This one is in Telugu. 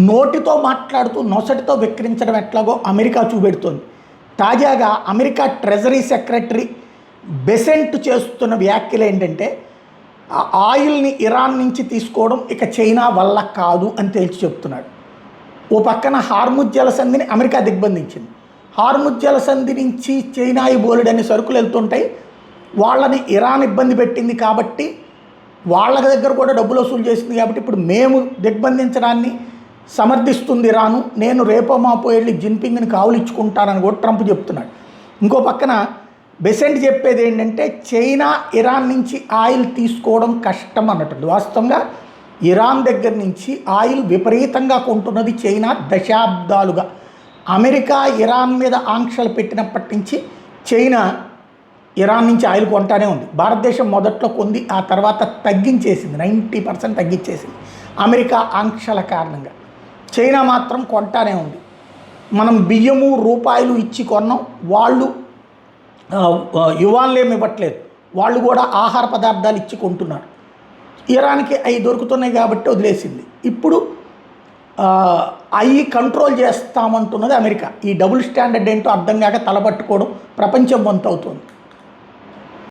నోటితో మాట్లాడుతూ నొసటితో వెక్కిరించడం ఎట్లాగో అమెరికా చూపెడుతోంది. తాజాగా అమెరికా ట్రెజరీ సెక్రటరీ బెసెంట్ చేస్తున్న వ్యాఖ్యలు ఏంటంటే ఆయిల్ని ఇరాన్ నుంచి తీసుకోవడం ఇక చైనా వల్ల కాదు అని తేల్చి చెప్తున్నాడు. ఓ పక్కన హార్ముజ్ జలసంధిని అమెరికా దిగ్బంధించింది. హార్ముజ్ జలసంధి నుంచి చైనాయి బోలెడని సరుకులు వెళ్తుంటాయి. వాళ్ళని ఇరాన్ ఇబ్బంది పెట్టింది కాబట్టి వాళ్ళ దగ్గర కూడా డబ్బులు వసూలు చేసింది కాబట్టి ఇప్పుడు మేము దిగ్బంధించడాన్ని సమర్థిస్తుంది ఇరాను, నేను రేపో మాపో వెళ్ళి జిన్పింగ్ని కావులిచ్చుకుంటానని కూడా ట్రంప్ చెప్తున్నాడు. ఇంకో పక్కన బెసెంట్ చెప్పేది ఏంటంటే చైనా ఇరాన్ నుంచి ఆయిల్ తీసుకోవడం కష్టం అన్నట్టు. వాస్తవంగా ఇరాన్ దగ్గర నుంచి ఆయిల్ విపరీతంగా కొంటున్నది చైనా దశాబ్దాలుగా. అమెరికా ఇరాన్ మీద ఆంక్షలు పెట్టినప్పటి నుంచి చైనా ఇరాన్ నుంచి ఆయిల్ కొంటానే ఉంది. భారతదేశం మొదట్లో కొంది, ఆ తర్వాత తగ్గించేసింది, 90% తగ్గించేసింది అమెరికా ఆంక్షల కారణంగా. చైనా మాత్రం కొంటానే ఉంది. మనం బియ్యము రూపాయలు ఇచ్చి కొన్నాం, వాళ్ళు యువాన్లేమి ఇవ్వట్లేదు, వాళ్ళు కూడా ఆహార పదార్థాలు ఇచ్చి కొంటున్నారు. ఇరాన్కి అవి దొరుకుతున్నాయి కాబట్టి వదిలేసింది. ఇప్పుడు అవి కంట్రోల్ చేస్తామంటున్నది అమెరికా. ఈ డబుల్ స్టాండర్డ్ ఏంటో అర్థం కాక తలపట్టుకోవడం ప్రపంచం వంతవుతుంది.